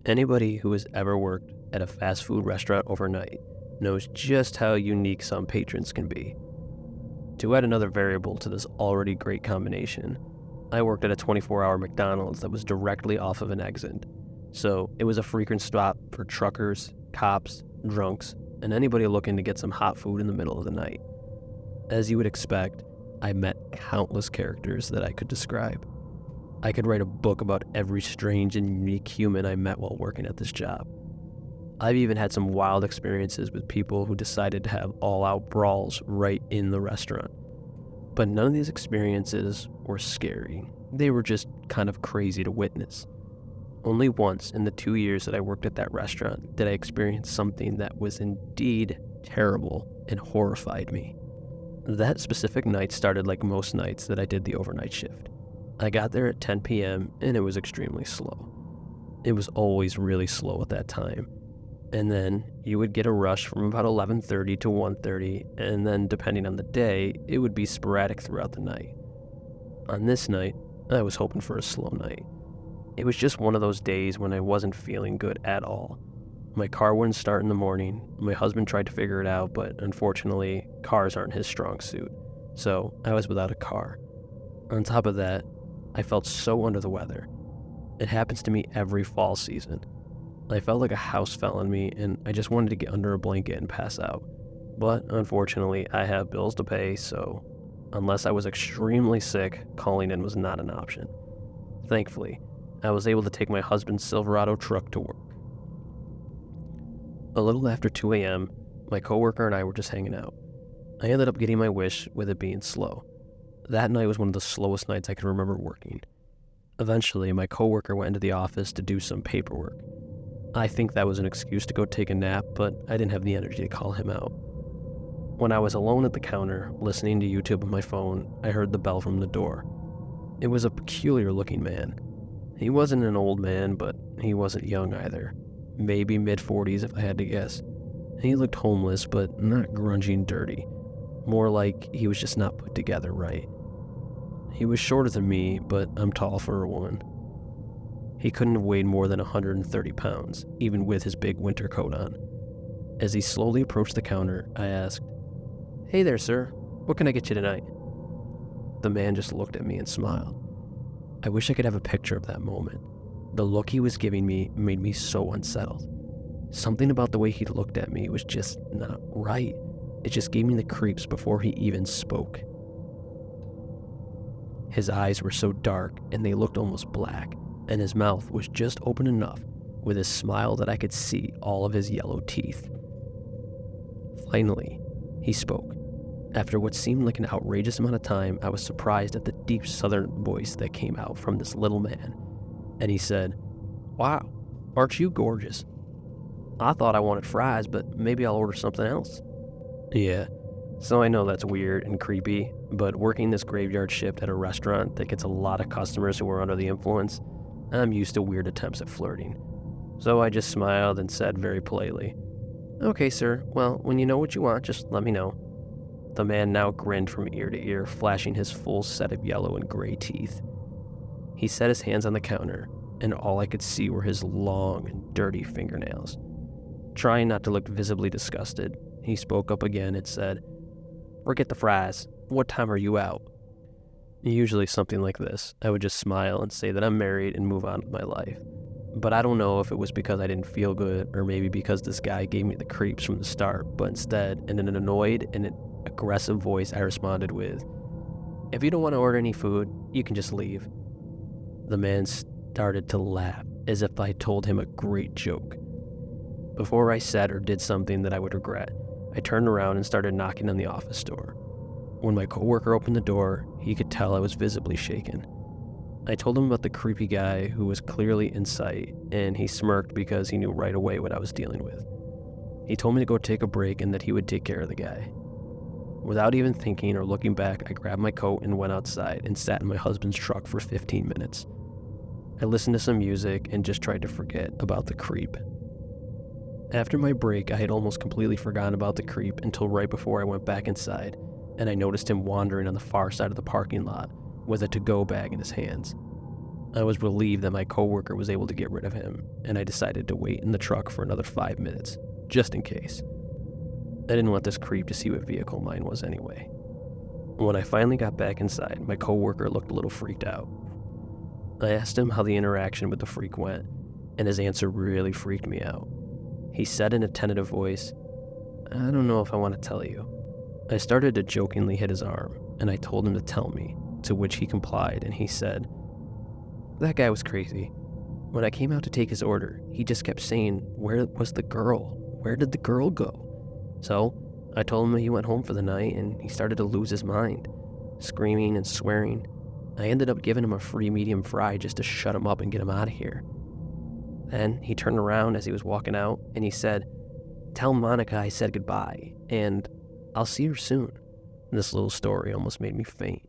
Anybody who has ever worked at a fast food restaurant overnight knows just how unique some patrons can be. To add another variable to this already great combination, I worked at a 24-hour McDonald's that was directly off of an exit, so it was a frequent stop for truckers, cops, drunks, and anybody looking to get some hot food in the middle of the night. As you would expect, I met countless characters that I could describe. I could write a book about every strange and unique human I met while working at this job. I've even had some wild experiences with people who decided to have all-out brawls right in the restaurant. But none of these experiences were scary. They were just kind of crazy to witness. Only once in the 2 years that I worked at that restaurant did I experience something that was indeed terrible and horrified me. That specific night started like most nights that I did the overnight shift. I got there at 10 p.m. and it was extremely slow. It was always really slow at that time. And then you would get a rush from about 11:30 to 1:30, and then depending on the day, it would be sporadic throughout the night. On this night, I was hoping for a slow night. It was just one of those days when I wasn't feeling good at all. My car wouldn't start in the morning. My husband tried to figure it out, but unfortunately, cars aren't his strong suit. So I was without a car. On top of that, I felt so under the weather. It happens to me every fall season. I felt like a house fell on me and I just wanted to get under a blanket and pass out. But unfortunately, I have bills to pay, so unless I was extremely sick, calling in was not an option. Thankfully, I was able to take my husband's Silverado truck to work. A little after 2 a.m., my coworker and I were just hanging out. I ended up getting my wish with it being slow. That night was one of the slowest nights I can remember working. Eventually, my coworker went into the office to do some paperwork. I think that was an excuse to go take a nap, but I didn't have the energy to call him out. When I was alone at the counter, listening to YouTube on my phone, I heard the bell from the door. It was a peculiar-looking man. He wasn't an old man, but he wasn't young either. Maybe mid-40s if I had to guess. He looked homeless, but not grungy and dirty. More like he was just not put together right. He was shorter than me, but I'm tall for a woman. He couldn't have weighed more than 130 pounds, even with his big winter coat on. As he slowly approached the counter, I asked, "Hey there, sir. What can I get you tonight?" The man just looked at me and smiled. I wish I could have a picture of that moment. The look he was giving me made me so unsettled. Something about the way he looked at me was just not right. It just gave me the creeps before he even spoke. His eyes were so dark and they looked almost black, and his mouth was just open enough with his smile that I could see all of his yellow teeth. Finally, he spoke. After what seemed like an outrageous amount of time, I was surprised at the deep southern voice that came out from this little man. And he said, "Wow, aren't you gorgeous? I thought I wanted fries, but maybe I'll order something else." Yeah, so I know that's weird and creepy, but working this graveyard shift at a restaurant that gets a lot of customers who are under the influence, I'm used to weird attempts at flirting. So I just smiled and said very politely, "Okay, sir, well, when you know what you want, just let me know." The man now grinned from ear to ear, flashing his full set of yellow and gray teeth. He set his hands on the counter, and all I could see were his long and dirty fingernails. Trying not to look visibly disgusted, he spoke up again and said, "Forget the fries. What time are you out?" Usually something like this, I would just smile and say that I'm married and move on with my life. But I don't know if it was because I didn't feel good or maybe because this guy gave me the creeps from the start, but instead, in an annoyed and an aggressive voice, I responded with, "If you don't want to order any food, you can just leave." The man started to laugh as if I told him a great joke. Before I said or did something that I would regret, I turned around and started knocking on the office door. When my coworker opened the door, he could tell I was visibly shaken. I told him about the creepy guy who was clearly in sight, and he smirked because he knew right away what I was dealing with. He told me to go take a break and that he would take care of the guy. Without even thinking or looking back, I grabbed my coat and went outside and sat in my husband's truck for 15 minutes. I listened to some music and just tried to forget about the creep. After my break, I had almost completely forgotten about the creep until right before I went back inside, and I noticed him wandering on the far side of the parking lot with a to-go bag in his hands. I was relieved that my coworker was able to get rid of him, and I decided to wait in the truck for another 5 minutes, just in case. I didn't want this creep to see what vehicle mine was anyway. When I finally got back inside, my coworker looked a little freaked out. I asked him how the interaction with the freak went, and his answer really freaked me out. He said in a tentative voice, "I don't know if I want to tell you." I started to jokingly hit his arm, and I told him to tell me, to which he complied, and he said, "That guy was crazy. When I came out to take his order, he just kept saying, 'Where was the girl? Where did the girl go?' So I told him he went home for the night, and he started to lose his mind, screaming and swearing. I ended up giving him a free medium fry just to shut him up and get him out of here. Then he turned around as he was walking out, and he said, 'Tell Monica I said goodbye, and I'll see her soon.'" This little story almost made me faint,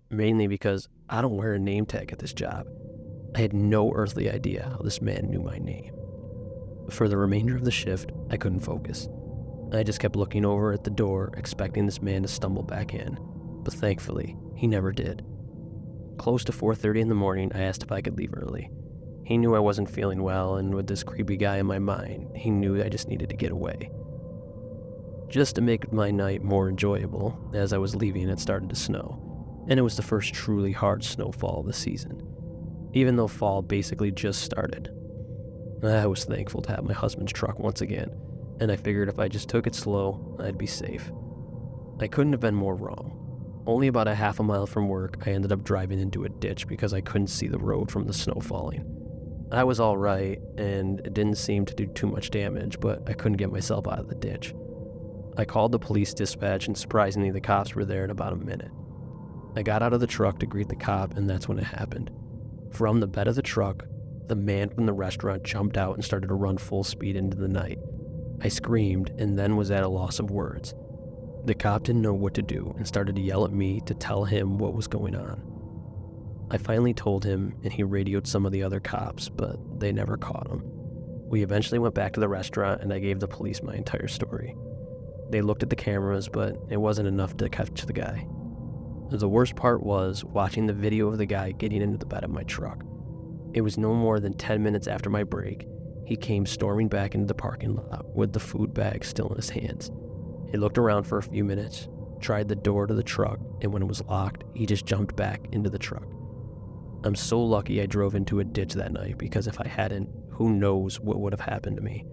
mainly because I don't wear a name tag at this job. I had no earthly idea how this man knew my name. For the remainder of the shift, I couldn't focus. I just kept looking over at the door, expecting this man to stumble back in, but thankfully, he never did. Close to 4:30 in the morning, I asked if I could leave early. He knew I wasn't feeling well, and with this creepy guy in my mind, he knew I just needed to get away. Just to make my night more enjoyable, as I was leaving, it started to snow, and it was the first truly hard snowfall of the season, even though fall basically just started. I was thankful to have my husband's truck once again, and I figured if I just took it slow, I'd be safe. I couldn't have been more wrong. Only about a half a mile from work, I ended up driving into a ditch because I couldn't see the road from the snow falling. I was all right, and it didn't seem to do too much damage, but I couldn't get myself out of the ditch. I called the police dispatch, and surprisingly, the cops were there in about a minute. I got out of the truck to greet the cop, and that's when it happened. From the bed of the truck, the man from the restaurant jumped out and started to run full speed into the night. I screamed and then was at a loss of words. The cop didn't know what to do and started to yell at me to tell him what was going on. I finally told him, and he radioed some of the other cops, but they never caught him. We eventually went back to the restaurant, and I gave the police my entire story. They looked at the cameras, but it wasn't enough to catch the guy. The worst part was watching the video of the guy getting into the bed of my truck. It was no more than 10 minutes after my break. He came storming back into the parking lot with the food bag still in his hands. He looked around for a few minutes, tried the door to the truck, and when it was locked, he just jumped back into the truck. I'm so lucky I drove into a ditch that night, because if I hadn't, who knows what would have happened to me.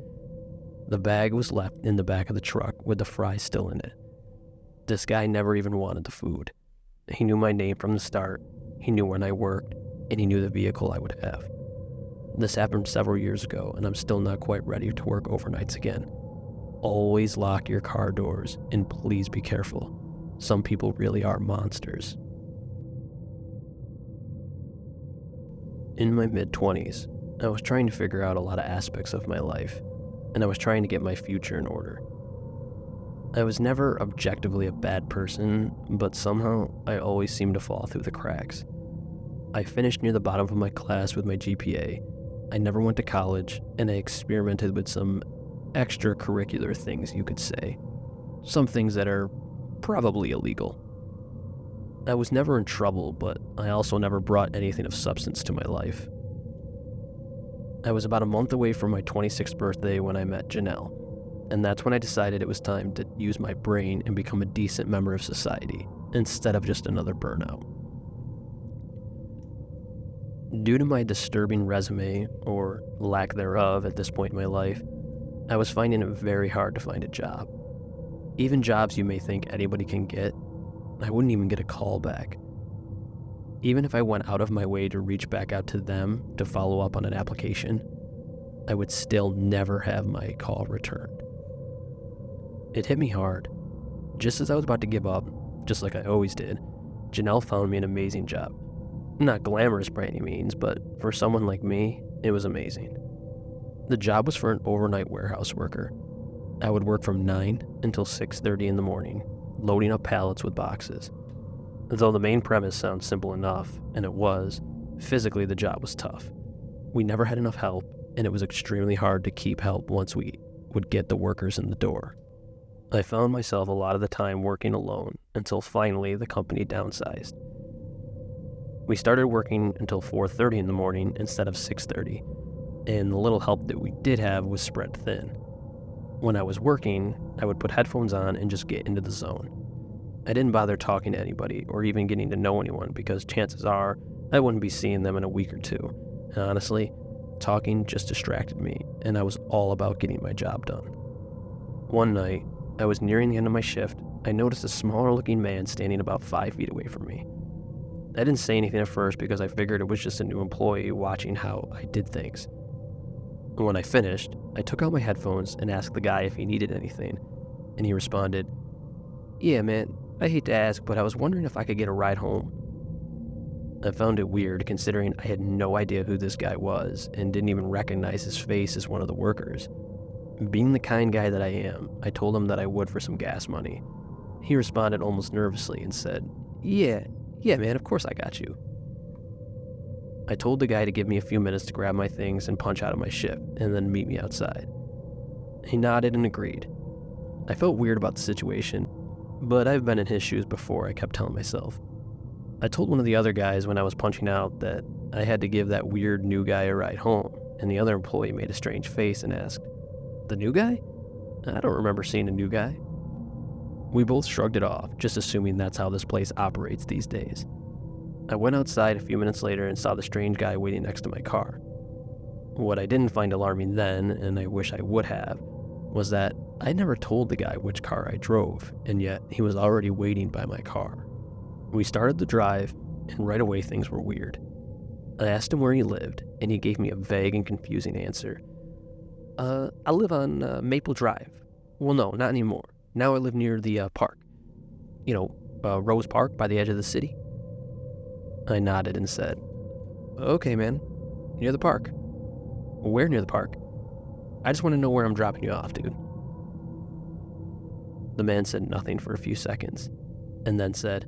The bag was left in the back of the truck with the fries still in it. This guy never even wanted the food. He knew my name from the start, he knew when I worked, and he knew the vehicle I would have. This happened several years ago, and I'm still not quite ready to work overnights again. Always lock your car doors, and please be careful. Some people really are monsters. In my mid-20s, I was trying to figure out a lot of aspects of my life, and I was trying to get my future in order. I was never objectively a bad person, but somehow I always seemed to fall through the cracks. I finished near the bottom of my class with my GPA. I never went to college, and I experimented with some extracurricular things, you could say. Some things that are probably illegal. I was never in trouble, but I also never brought anything of substance to my life. I was about a month away from my 26th birthday when I met Janelle, and that's when I decided it was time to use my brain and become a decent member of society, instead of just another burnout. Due to my disturbing resume, or lack thereof at this point in my life, I was finding it very hard to find a job. Even jobs you may think anybody can get, I wouldn't even get a call back. Even if I went out of my way to reach back out to them to follow up on an application, I would still never have my call returned. It hit me hard. Just as I was about to give up, just like I always did, Janelle found me an amazing job. Not glamorous by any means, but for someone like me, it was amazing. The job was for an overnight warehouse worker. I would work from 9 until 6:30 in the morning, loading up pallets with boxes. Though the main premise sounds simple enough, and it was, physically the job was tough. We never had enough help, and it was extremely hard to keep help once we would get the workers in the door. I found myself a lot of the time working alone until finally the company downsized. We started working until 4:30 in the morning instead of 6:30, and the little help that we did have was spread thin. When I was working, I would put headphones on and just get into the zone. I didn't bother talking to anybody or even getting to know anyone because chances are I wouldn't be seeing them in a week or two. And honestly, talking just distracted me, and I was all about getting my job done. One night, I was nearing the end of my shift. I noticed a smaller looking man standing about 5 feet away from me. I didn't say anything at first because I figured it was just a new employee watching how I did things. When I finished, I took out my headphones and asked the guy if he needed anything, and he responded, "Yeah, man, I hate to ask, but I was wondering if I could get a ride home." I found it weird considering I had no idea who this guy was and didn't even recognize his face as one of the workers. Being the kind guy that I am, I told him that I would for some gas money. He responded almost nervously and said, Yeah, man, of course I got you." I told the guy to give me a few minutes to grab my things and punch out of my shift and then meet me outside. He nodded and agreed. I felt weird about the situation, but I've been in his shoes before, I kept telling myself. I told one of the other guys when I was punching out that I had to give that weird new guy a ride home, and the other employee made a strange face and asked, "The new guy? I don't remember seeing a new guy." We both shrugged it off, just assuming that's how this place operates these days. I went outside a few minutes later and saw the strange guy waiting next to my car. What I didn't find alarming then, and I wish I would have, was that I never told the guy which car I drove, and yet he was already waiting by my car. We started the drive, and right away things were weird. I asked him where he lived, and he gave me a vague and confusing answer. I live on Maple Drive. Well, no, not anymore. Now I live near the park. Rose Park by the edge of the city." I nodded and said, "Okay, man, near the park." "Where near the park?" "I just want to know where I'm dropping you off, dude." The man said nothing for a few seconds, and then said,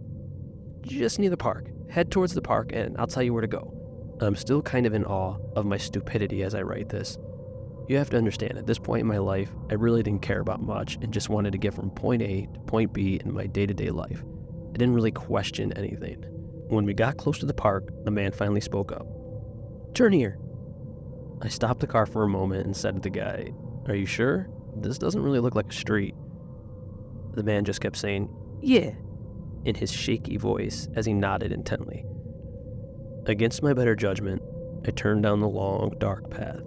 "Just near the park. Head towards the park, and I'll tell you where to go." I'm still kind of in awe of my stupidity as I write this. You have to understand, at this point in my life, I really didn't care about much and just wanted to get from point A to point B in my day-to-day life. I didn't really question anything. When we got close to the park, the man finally spoke up. "Turn here." I stopped the car for a moment and said to the guy, "Are you sure? This doesn't really look like a street." The man just kept saying, "Yeah," in his shaky voice as he nodded intently. Against my better judgment, I turned down the long, dark path.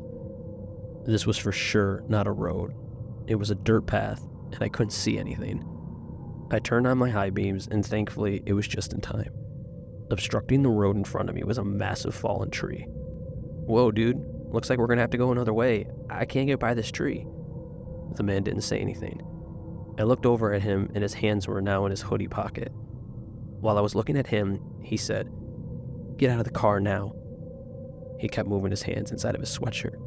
This was for sure not a road. It was a dirt path, and I couldn't see anything. I turned on my high beams, and thankfully, it was just in time. Obstructing the road in front of me was a massive fallen tree. "Whoa, dude, looks like we're gonna have to go another way. I can't get by this tree." The man didn't say anything. I looked over at him, and his hands were now in his hoodie pocket. While I was looking at him, he said, "Get out of the car now." He kept moving his hands inside of his sweatshirt,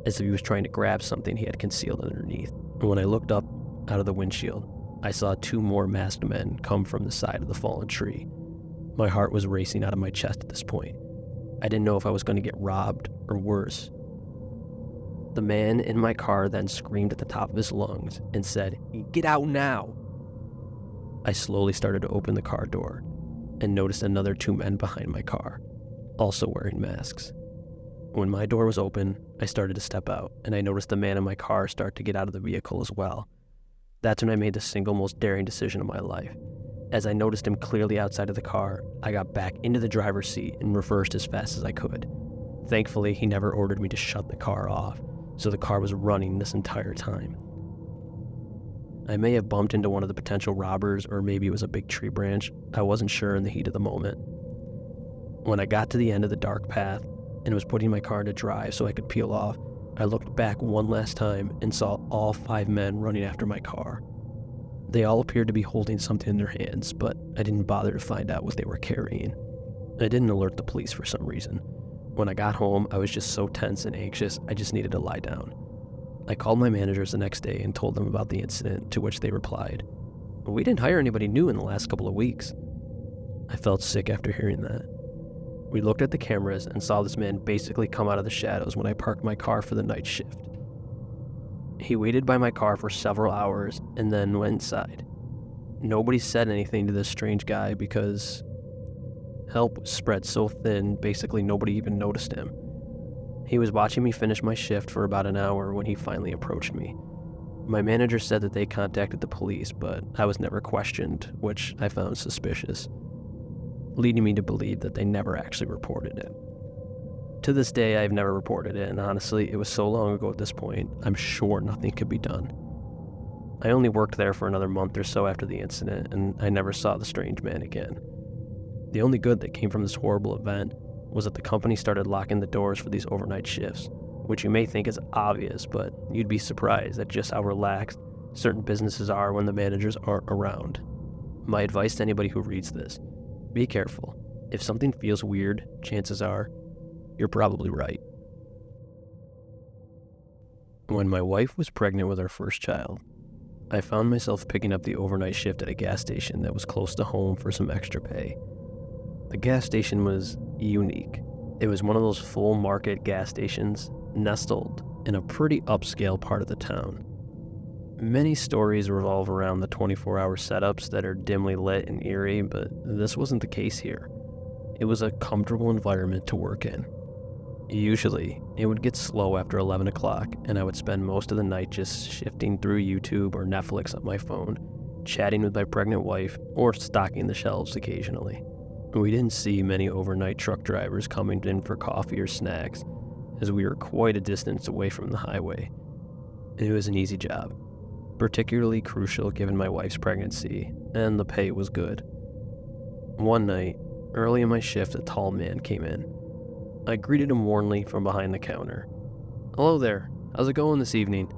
as if he was trying to grab something he had concealed underneath. And when I looked up out of the windshield, I saw 2 more masked men come from the side of the fallen tree. My heart was racing out of my chest at this point. I didn't know if I was going to get robbed or worse. The man in my car then screamed at the top of his lungs and said, "Get out now!" I slowly started to open the car door and noticed another 2 men behind my car, also wearing masks. When my door was open, I started to step out, and I noticed the man in my car start to get out of the vehicle as well. That's when I made the single most daring decision of my life. As I noticed him clearly outside of the car, I got back into the driver's seat and reversed as fast as I could. Thankfully, he never ordered me to shut the car off, so the car was running this entire time. I may have bumped into one of the potential robbers, or maybe it was a big tree branch. I wasn't sure in the heat of the moment. When I got to the end of the dark path and was putting my car into drive so I could peel off, I looked back one last time and saw all 5 men running after my car. They all appeared to be holding something in their hands, but I didn't bother to find out what they were carrying. I didn't alert the police for some reason. When I got home, I was just so tense and anxious, I just needed to lie down. I called my managers the next day and told them about the incident, to which they replied, "We didn't hire anybody new in the last couple of weeks." I felt sick after hearing that. We looked at the cameras and saw this man basically come out of the shadows when I parked my car for the night shift. He waited by my car for several hours and then went inside. Nobody said anything to this strange guy because Help was spread so thin, basically nobody even noticed him. He was watching me finish my shift for about an hour when he finally approached me. My manager said that they contacted the police, but I was never questioned, which I found suspicious, leading me to believe that they never actually reported it. To this day, I've never reported it, and honestly, it was so long ago at this point, I'm sure nothing could be done. I only worked there for another month or so after the incident, and I never saw the strange man again. The only good that came from this horrible event was that the company started locking the doors for these overnight shifts, which you may think is obvious, but you'd be surprised at just how relaxed certain businesses are when the managers aren't around. My advice to anybody who reads this: be careful. If something feels weird, chances are you're probably right. When my wife was pregnant with our first child, I found myself picking up the overnight shift at a gas station that was close to home for some extra pay. The gas station was unique. It was one of those full market gas stations nestled in a pretty upscale part of the town. Many stories revolve around the 24-hour setups that are dimly lit and eerie, but this wasn't the case here. It was a comfortable environment to work in. Usually, it would get slow after 11 o'clock, and I would spend most of the night just shifting through YouTube or Netflix on my phone, chatting with my pregnant wife, or stocking the shelves occasionally. We didn't see many overnight truck drivers coming in for coffee or snacks, as we were quite a distance away from the highway. It was an easy job, particularly crucial given my wife's pregnancy, and the pay was good. One night, early in my shift, a tall man came in. I greeted him warmly from behind the counter. "Hello there, how's it going this evening?"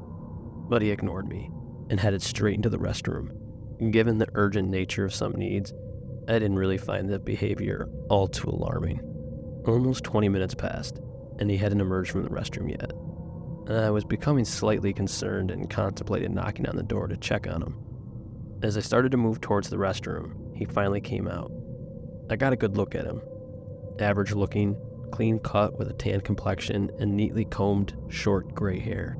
But he ignored me and headed straight into the restroom. Given the urgent nature of some needs, I didn't really find that behavior all too alarming. Almost 20 minutes passed, and he hadn't emerged from the restroom yet. I was becoming slightly concerned and contemplated knocking on the door to check on him. As I started to move towards the restroom, he finally came out. I got a good look at him. Average looking, clean cut with a tan complexion and neatly combed, short gray hair.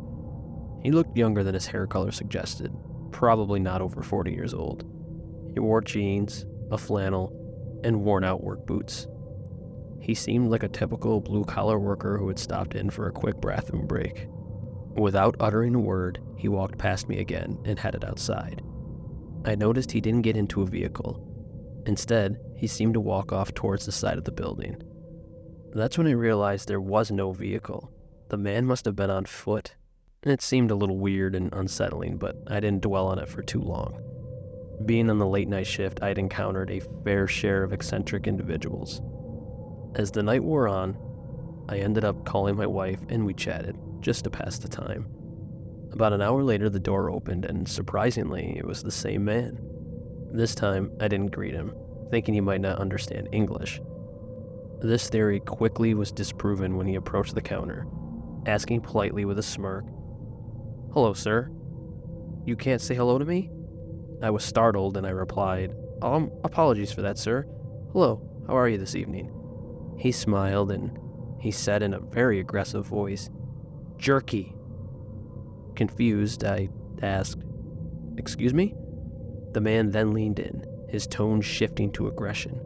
He looked younger than his hair color suggested, probably not over 40 years old. He wore jeans, a flannel, and worn-out work boots. He seemed like a typical blue-collar worker who had stopped in for a quick bathroom break. Without uttering a word, he walked past me again and headed outside. I noticed he didn't get into a vehicle. Instead, he seemed to walk off towards the side of the building. That's when I realized there was no vehicle. The man must have been on foot. It seemed a little weird and unsettling, but I didn't dwell on it for too long. Being on the late night shift, I'd encountered a fair share of eccentric individuals. As the night wore on, I ended up calling my wife and we chatted, just to pass the time. About an hour later, the door opened and surprisingly, it was the same man. This time, I didn't greet him, thinking he might not understand English. This theory quickly was disproven when he approached the counter, asking politely with a smirk, "Hello, sir. You can't say hello to me?" I was startled and I replied, "Apologies for that, sir. Hello, how are you this evening?" He smiled and he said in a very aggressive voice, "Jerky." Confused, I asked, "Excuse me?" The man then leaned in, his tone shifting to aggression.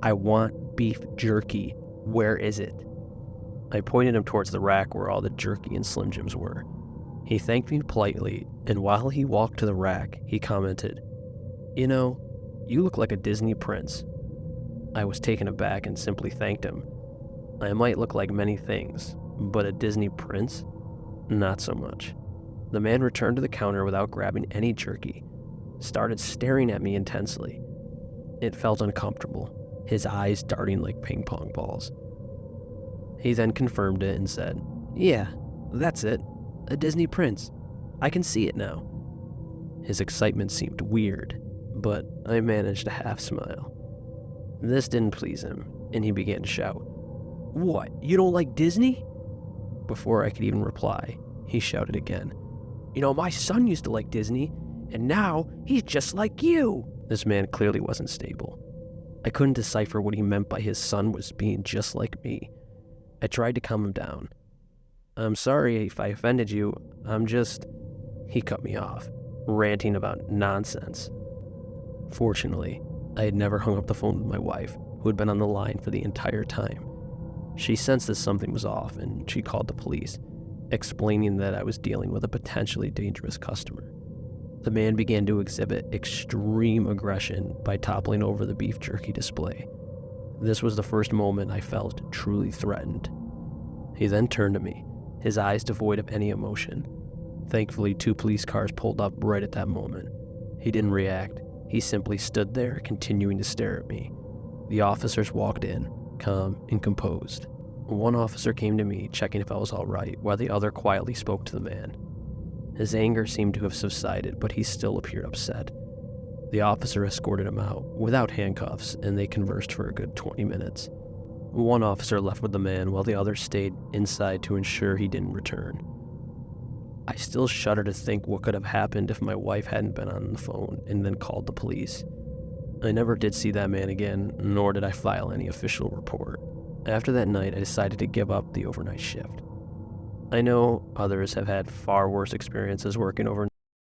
"I want beef jerky. Where is it?" I pointed him towards the rack where all the jerky and Slim Jims were. He thanked me politely, and while he walked to the rack, he commented, "You know, you look like a Disney prince." I was taken aback and simply thanked him. I might look like many things, but a Disney prince? Not so much. The man returned to the counter without grabbing any jerky, started staring at me intensely. It felt uncomfortable, his eyes darting like ping pong balls. He then confirmed it and said, "Yeah, that's it. A Disney prince. I can see it now." His excitement seemed weird, but I managed a half smile. This didn't please him, and he began to shout, "What, you don't like Disney?" Before I could even reply, he shouted again, "You know, my son used to like Disney, and now he's just like you." This man clearly wasn't stable. I couldn't decipher what he meant by his son was being just like me. I tried to calm him down. "I'm sorry if I offended you, He cut me off, ranting about nonsense. Fortunately, I had never hung up the phone with my wife, who had been on the line for the entire time. She sensed that something was off, and she called the police, explaining that I was dealing with a potentially dangerous customer. The man began to exhibit extreme aggression by toppling over the beef jerky display. This was the first moment I felt truly threatened. He then turned to me, his eyes devoid of any emotion. Thankfully, 2 police cars pulled up right at that moment. He didn't react. He simply stood there, continuing to stare at me. The officers walked in, calm and composed. One officer came to me, checking if I was all right, while the other quietly spoke to the man. His anger seemed to have subsided, but he still appeared upset. The officer escorted him out, without handcuffs, and they conversed for a good 20 minutes. One officer left with the man, while the other stayed inside to ensure he didn't return. I still shudder to think what could have happened if my wife hadn't been on the phone and then called the police. I never did see that man again, nor did I file any official report. After that night, I decided to give up the overnight shift. I know others have had far worse experiences working overnight.